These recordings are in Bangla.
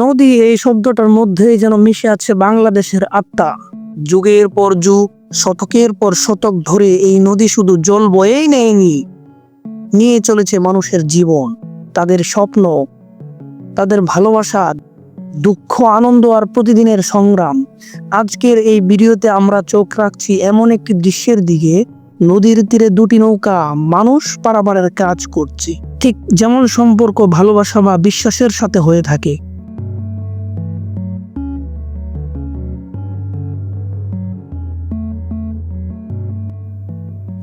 নদী এই শব্দটার মধ্যেই যেন মিশে আছে বাংলাদেশের আত্মা। যুগের পর যুগ, শতকের পর শতক ধরে এই নদী শুধু জল বয়েই নেয়নি, নিয়ে চলেছে মানুষের জীবন, তাদের স্বপ্ন, তাদের ভালোবাসা, দুঃখ, আনন্দ আর প্রতিদিনের সংগ্রাম। আজকের এই ভিডিওতে আমরা চোখ রাখছি এমন একটি দৃশ্যের দিকে, নদীর তীরে দুটি নৌকা মানুষ পারাপারের কাজ করছে, ঠিক যেমন সম্পর্ক, ভালোবাসা বা বিশ্বাসের সাথে হয়ে থাকে।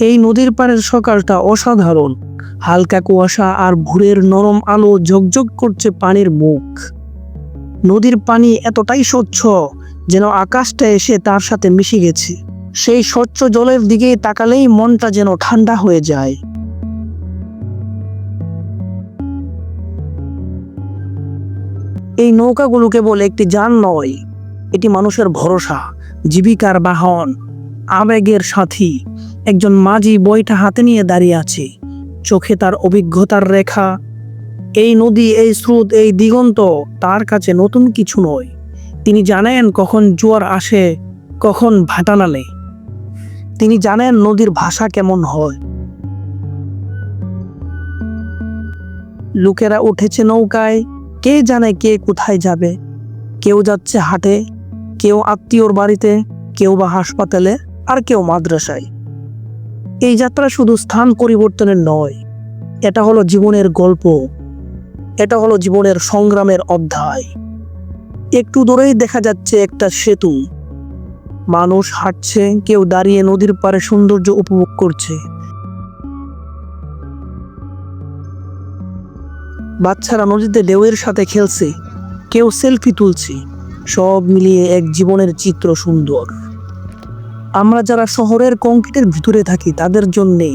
এই নদীর পাড়ের সকালটা অসাধারণ। হালকা কুয়াশা আর ভোরের নরম আলো ঝকঝক করছে পানির মুখ। নদীর পানি এতটাই স্বচ্ছ যেন আকাশটা এসে তার সাথে মিশে গেছে। সেই স্বচ্ছ জলের দিকে তাকালেই মনটা যেন ঠান্ডা হয়ে যায়। এই নৌকাগুলো কেবল একটি যান নয়, এটি মানুষের ভরসা, জীবিকার বাহন, আবেগের সাথী। একজন মাঝি বইটা হাতে নিয়ে দাঁড়িয়ে আছে, চোখে তার অভিজ্ঞতার রেখা। এই নদী, এই স্রোত, এই দিগন্ত তার কাছে নতুন কিছু নয়। তিনি জানেন কখন জোয়ার আসে, কখন ভাটা নামে। তিনি জানেন নদীর ভাষা কেমন হয়। লোকেরা উঠেছে নৌকায়, কে জানে কে কোথায় যাবে। কেউ যাচ্ছে হাটে, কেউ আত্মীয়র বাড়িতে, কেউ বা হাসপাতালে, আর কেউ মাদ্রাসায়। এই যাত্রা শুধু স্থান পরিবর্তনের নয়, এটা হলো জীবনের গল্প, এটা হলো জীবনের সংগ্রামের অধ্যায়। একটু দূরেই দেখা যাচ্ছে একটা সেতু, মানুষ হাঁটছে, কেউ দাঁড়িয়ে নদীর পাড়ে সৌন্দর্য উপভোগ করছে। বাচ্চারা নদীতে ঢেউয়ের সাথে খেলছে, কেউ সেলফি তুলছে। সব মিলিয়ে এক জীবনের চিত্র সুন্দর। আমরা যারা শহরের কংক্রিটের ভিতরে থাকি, তাদের জন্যে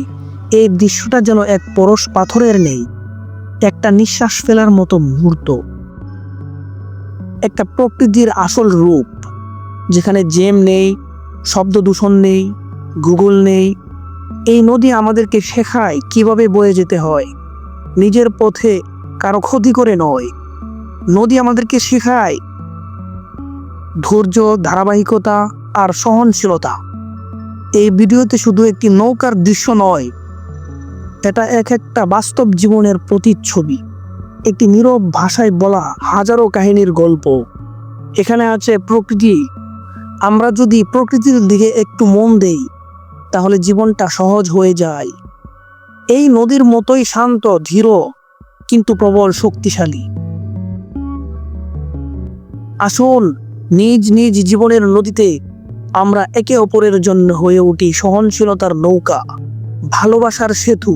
এই দৃশ্যটা যেন এক পরশ পাথরের নেই, একটা নিঃশ্বাস ফেলার মতো মুহূর্ত, একটা প্রকৃতির আসল রূপ, যেখানে জ্যাম নেই, শব্দ দূষণ নেই, গুগল নেই। এই নদী আমাদেরকে শেখায় কিভাবে বয়ে যেতে হয়, নিজের পথে, কারো ক্ষতি করে নয়। নদী আমাদেরকে শেখায় ধৈর্য, ধারাবাহিকতা আর সহনশীলতা। এই ভিডিওতে শুধু একটি নৌকার দৃশ্য নয়, এটা একটা বাস্তব জীবনের প্রতিচ্ছবি, একটি নীরব ভাষায় বলা হাজারো কাহিনীর গল্প। এখানে আছে প্রকৃতি। আমরা যদি প্রকৃতির দিকে একটু মন দেই, তাহলে জীবনটা সহজ হয়ে যায়। এই নদীর মতোই শান্ত, ধীর, কিন্তু প্রবল শক্তিশালী। আসুন নিজ নিজ জীবনের নদীতে আমরা একে অপরের জন্য হয়ে উঠি সহনশীলতার নৌকা, ভালোবাসার সেতু।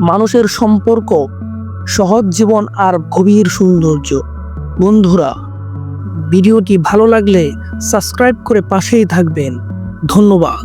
মানুষের সম্পর্ক, সহজ জীবন আর গভীর সৌন্দর্য। বন্ধুরা, ভিডিওটি ভালো লাগলে সাবস্ক্রাইব করে পাশেই থাকবেন। ধন্যবাদ।